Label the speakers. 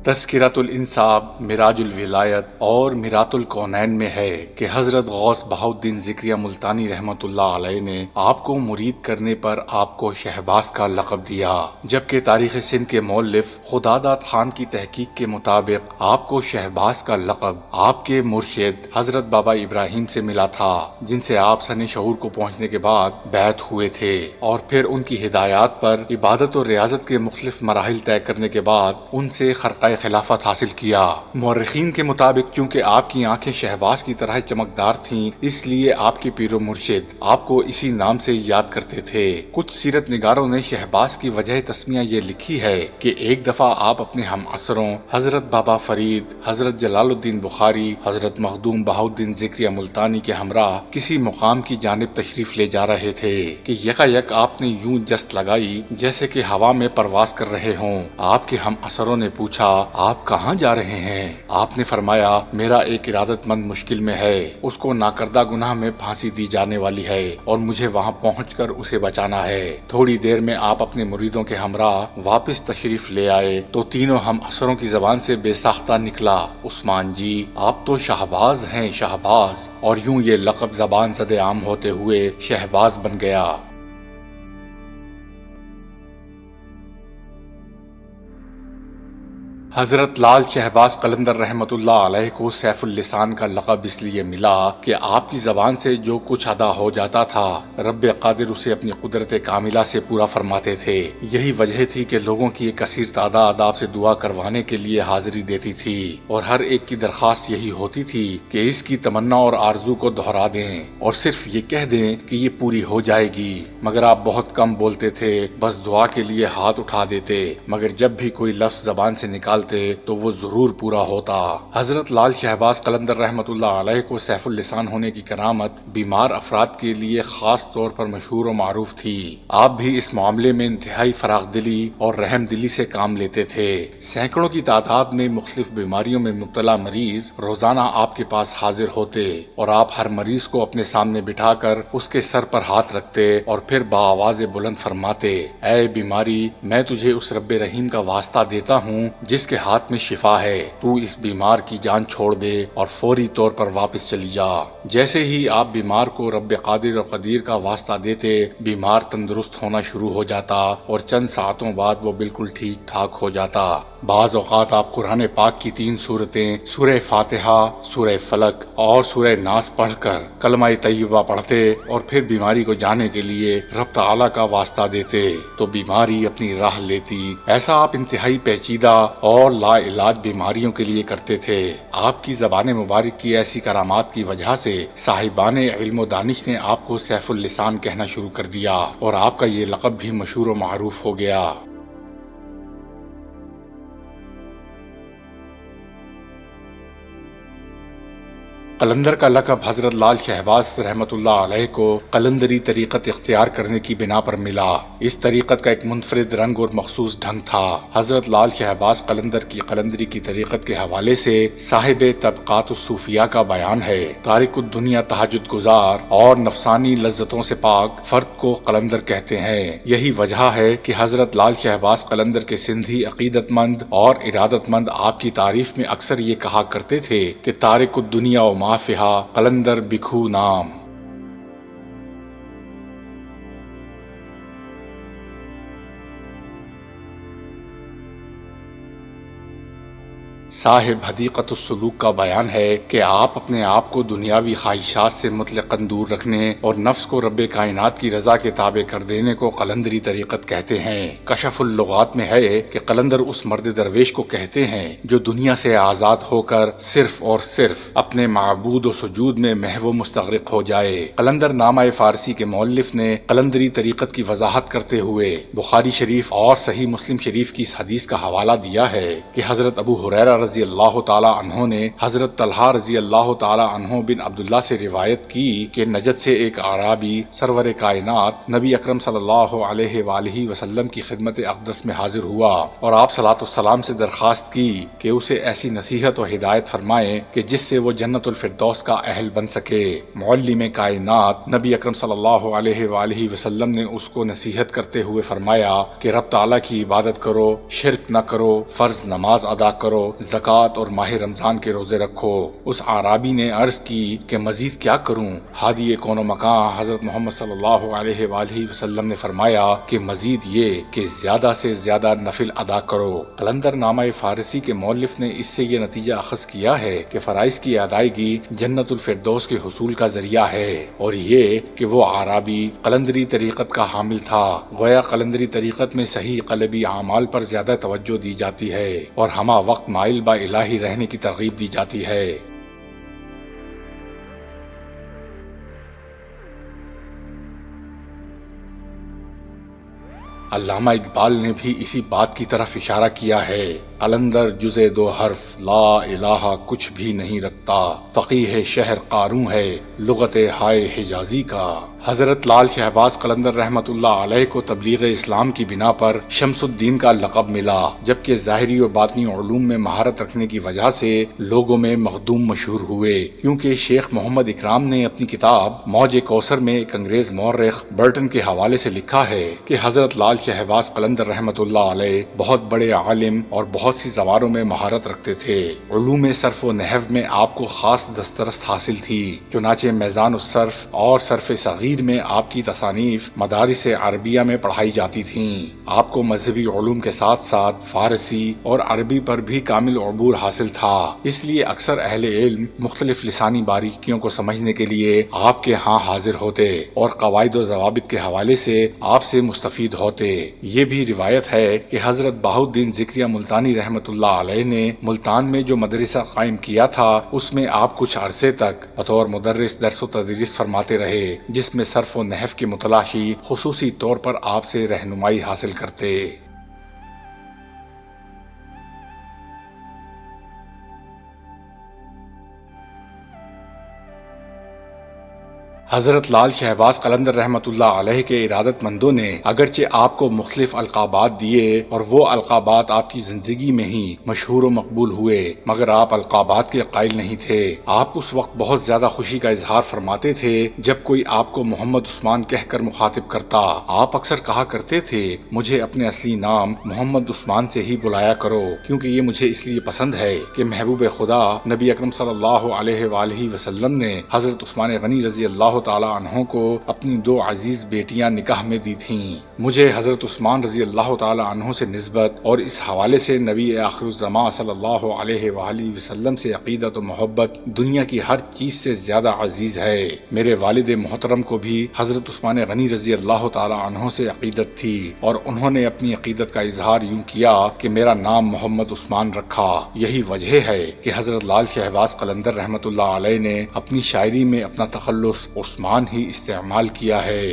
Speaker 1: تذکرۃ الانساب مراج الولایت اور میرات الکونین میں ہے کہ حضرت غوث بہاؤالدین ذکریہ ملتانی رحمۃ اللہ علیہ نے آپ کو مرید کرنے پر آپ کو شہباز کا لقب دیا، جبکہ تاریخ سندھ کے مؤلف خداداد خان کی تحقیق کے مطابق آپ کو شہباز کا لقب آپ کے مرشد حضرت بابا ابراہیم سے ملا تھا، جن سے آپ سن شعور کو پہنچنے کے بعد بیعت ہوئے تھے، اور پھر ان کی ہدایات پر عبادت اور ریاضت کے مختلف مراحل طے کرنے کے بعد ان سے خرقہ خلافت حاصل کیا۔ مورخین کے مطابق چونکہ آپ کی آنکھیں شہباز کی طرح چمکدار تھیں، اس لیے آپ کے پیر و مرشد آپ کو اسی نام سے یاد کرتے تھے۔ کچھ سیرت نگاروں نے شہباز کی وجہ تسمیہ یہ لکھی ہے کہ ایک دفعہ آپ اپنے ہم عصروں حضرت بابا فرید، حضرت جلال الدین بخاری، حضرت مخدوم بہاؤالدین ذکریہ ملتانی کے ہمراہ کسی مقام کی جانب تشریف لے جا رہے تھے کہ یکایک آپ نے یوں جست لگائی جیسے کہ ہوا میں پرواز کر رہے ہوں۔ آپ کے ہم عصروں نے پوچھا، آپ کہاں جا رہے ہیں؟ آپ نے فرمایا، میرا ایک ارادت مند مشکل میں ہے، اس کو ناکردہ گناہ میں پھانسی دی جانے والی ہے اور مجھے وہاں پہنچ کر اسے بچانا ہے۔ تھوڑی دیر میں آپ اپنے مریدوں کے ہمراہ واپس تشریف لے آئے تو تینوں ہم عصروں کی زبان سے بے ساختہ نکلا، عثمان جی آپ تو شہباز ہیں، شہباز، اور یوں یہ لقب زبان زد عام ہوتے ہوئے شہباز بن گیا۔ حضرت لال شہباز قلندر رحمۃ اللہ علیہ کو سیف اللسان کا لقب اس لیے ملا کہ آپ کی زبان سے جو کچھ ادا ہو جاتا تھا رب قادر اسے اپنی قدرت کاملہ سے پورا فرماتے تھے۔ یہی وجہ تھی کہ لوگوں کی ایک کثیر تعداد آپ سے دعا کروانے کے لیے حاضری دیتی تھی، اور ہر ایک کی درخواست یہی ہوتی تھی کہ اس کی تمنا اور آرزو کو دہرا دیں اور صرف یہ کہہ دیں کہ یہ پوری ہو جائے گی، مگر آپ بہت کم بولتے تھے، بس دعا کے لیے ہاتھ اٹھا دیتے، مگر جب بھی کوئی لفظ زبان سے نکالتے تو وہ ضرور پورا ہوتا۔ حضرت لال شہباز قلندر رحمۃ اللہ علیہ کو سیف اللسان ہونے کی کرامت بیمار افراد کے لیے خاص طور پر مشہور و معروف تھی۔ آپ بھی اس معاملے میں انتہائی فراخ دلی اور رحم دلی سے کام لیتے تھے۔ سینکڑوں کی تعداد میں مختلف بیماریوں میں مبتلا مریض روزانہ آپ کے پاس حاضر ہوتے، اور آپ ہر مریض کو اپنے سامنے بٹھا کر اس کے سر پر ہاتھ رکھتے اور پھر بآواز بلند فرماتے، اے بیماری، میں تجھے اس رب رحیم کا واسطہ دیتا ہوں جس کے ہاتھ میں شفا ہے، تو اس بیمار کی جان چھوڑ دے اور فوری طور پر واپس چلی جا۔ جیسے ہی آپ بیمار کو رب قادر اور قدیر کا واسطہ دیتے، بیمار تندرست ہونا شروع ہو جاتا اور چند ساعتوں بعد وہ بالکل ٹھیک ٹھاک ہو جاتا۔ بعض اوقات آپ قرآن پاک کی 3 سورتیں سورہ فاتحہ، سورہ فلق اور سورہ ناس پڑھ کر کلمہ طیبہ پڑھتے اور پھر بیماری کو جانے کے لیے رب تعالیٰ کا واسطہ دیتے تو بیماری اپنی راہ لیتی۔ ایسا آپ انتہائی پیچیدہ اور لا علاج بیماریوں کے لیے کرتے تھے۔ آپ کی زبان مبارک کی ایسی کرامات کی وجہ سے صاحبان علم و دانش نے آپ کو سیف اللسان کہنا شروع کر دیا، اور آپ کا یہ لقب بھی مشہور و معروف ہو گیا۔ قلندر کا لقب حضرت لال شہباز رحمۃ اللہ علیہ کو قلندری طریقت اختیار کرنے کی بنا پر ملا۔ اس طریقت کا ایک منفرد رنگ اور مخصوص ڈھنگ تھا۔ حضرت لال شہباز قلندر کی قلندری کی طریقت کے حوالے سے صاحب طبقات الصوفیاء کا بیان ہے، تارک الدنیا تہجد گزار اور نفسانی لذتوں سے پاک فرد کو قلندر کہتے ہیں۔ یہی وجہ ہے کہ حضرت لال شہباز قلندر کے سندھی عقیدت مند اور ارادت مند آپ کی تعریف میں اکثر یہ کہا کرتے تھے کہ تارک الدنیا و مافہا قلندر بکھو نام۔ صاحب حدیقت السلوک کا بیان ہے کہ آپ اپنے آپ کو دنیاوی خواہشات سے مطلقاً دور رکھنے اور نفس کو رب کائنات کی رضا کے تابع کر دینے کو قلندری طریقت کہتے ہیں۔ کشف اللغات میں ہے کہ قلندر اس مرد درویش کو کہتے ہیں جو دنیا سے آزاد ہو کر صرف اور صرف اپنے معبود و سجود میں محو مستغرق ہو جائے۔ قلندر نامہ فارسی کے مؤلف نے قلندری طریقت کی وضاحت کرتے ہوئے بخاری شریف اور صحیح مسلم شریف کی اس حدیث کا حوالہ دیا ہے کہ حضرت ابو ہریرہ رضی اللہ تعالی عنہ نے حضرت طلحہ رضی اللہ تعالی عنہ بن عبداللہ سے روایت کی کہ نجد سے ایک اعرابی سرور کائنات نبی اکرم صلی اللہ علیہ وآلہ وسلم کی خدمت اقدس میں حاضر ہوا اور آپ صلاۃ والسلام سے درخواست کی کہ اسے ایسی نصیحت و ہدایت فرمائیں کہ جس سے وہ جنت الفردوس کا اہل بن سکے۔ معلم کائنات نبی اکرم صلی اللہ علیہ وآلہ وسلم نے اس کو نصیحت کرتے ہوئے فرمایا کہ رب تعالیٰ کی عبادت کرو، شرک نہ کرو، فرض نماز ادا کرو، زکوٰۃ اور ماہ رمضان کے روزے رکھو۔ اس اعرابی نے عرض کی کہ مزید کیا کروں؟ ہادی کون و مکان حضرت محمد صلی اللہ علیہ وآلہ وسلم نے فرمایا کہ مزید یہ کہ زیادہ سے زیادہ نفل ادا کرو۔ قلندر نامہ فارسی کے مؤلف نے اس سے یہ نتیجہ اخذ کیا ہے کہ فرائض کی ادائیگی جنت الفردوس کے حصول کا ذریعہ ہے، اور یہ کہ وہ اعرابی قلندری طریقت کا حامل تھا۔ گویا قلندری طریقت میں صحیح قلبی اعمال پر زیادہ توجہ دی جاتی ہے اور ہمہ وقت مائل با الہی رہنے کی ترغیب دی جاتی ہے۔ علامہ اقبال نے بھی اسی بات کی طرف اشارہ کیا ہے۔ قلندر جزے 2 حرف لا الہ کچھ بھی نہیں رکھتا، فقیہ شہر قاروں ہے لغت ہائے حجازی کا۔ حضرت لال شہباز قلندر رحمت اللہ علیہ کو تبلیغ اسلام کی بنا پر شمس الدین کا لقب ملا، جبکہ ظاہری و باطنی علوم میں مہارت رکھنے کی وجہ سے لوگوں میں مخدوم مشہور ہوئے، کیونکہ شیخ محمد اکرام نے اپنی کتاب موج کوثر میں ایک انگریز مورخ برٹن کے حوالے سے لکھا ہے کہ حضرت لال شہباز قلندر رحمت اللہ علیہ بہت بڑے عالم اور بہت سی زبانوں میں مہارت رکھتے تھے۔ علوم صرف و نحو میں آپ کو خاص دسترست حاصل تھی، چنانچہ میزان الصرف اور صرف صغیر میں آپ کی تصانیف مدارس عربیہ میں پڑھائی جاتی تھیں۔ آپ کو مذہبی علوم کے ساتھ ساتھ فارسی اور عربی پر بھی کامل عبور حاصل تھا، اس لیے اکثر اہل علم مختلف لسانی باریکیوں کو سمجھنے کے لیے آپ کے ہاں حاضر ہوتے اور قواعد و ضوابط کے حوالے سے آپ سے مستفید ہوتے۔ یہ بھی روایت ہے کہ حضرت بہاؤالدین ذکریہ ملتانی رحمت اللہ علیہ نے ملتان میں جو مدرسہ قائم کیا تھا اس میں آپ کچھ عرصے تک بطور مدرس درس و تدریس فرماتے رہے، جس میں صرف و نحو کے متلاشی خصوصی طور پر آپ سے رہنمائی حاصل کرتے۔ حضرت لال شہباز قلندر رحمت اللہ علیہ کے ارادت مندوں نے اگرچہ آپ کو مختلف القابات دیے اور وہ القابات آپ کی زندگی میں ہی مشہور و مقبول ہوئے، مگر آپ القابات کے قائل نہیں تھے۔ آپ اس وقت بہت زیادہ خوشی کا اظہار فرماتے تھے جب کوئی آپ کو محمد عثمان کہہ کر مخاطب کرتا۔ آپ اکثر کہا کرتے تھے مجھے اپنے اصلی نام محمد عثمان سے ہی بلایا کرو، کیونکہ یہ مجھے اس لیے پسند ہے کہ محبوب خدا نبی اکرم صلی اللہ علیہ وآلہ وسلم نے حضرت عثمان غنی رضی اللہ تعالی عنہ کو اپنی 2 عزیز بیٹیاں نکاح میں دی تھیں۔ مجھے حضرت عثمان رضی اللہ تعالی عنہ سے نسبت اور اس حوالے سے نبی آخر الزمان صلی اللہ علیہ وآلہ وسلم سے عقیدت و محبت دنیا کی ہر چیز سے زیادہ عزیز ہے۔ میرے والد محترم کو بھی حضرت عثمان غنی رضی اللہ تعالی عنہ سے عقیدت تھی اور انہوں نے اپنی عقیدت کا اظہار یوں کیا کہ میرا نام محمد عثمان رکھا۔ یہی وجہ ہے کہ حضرت لال شہباز قلندر رحمت اللہ علیہ نے اپنی شاعری میں اپنا تخلص عثمان ہی استعمال کیا ہے۔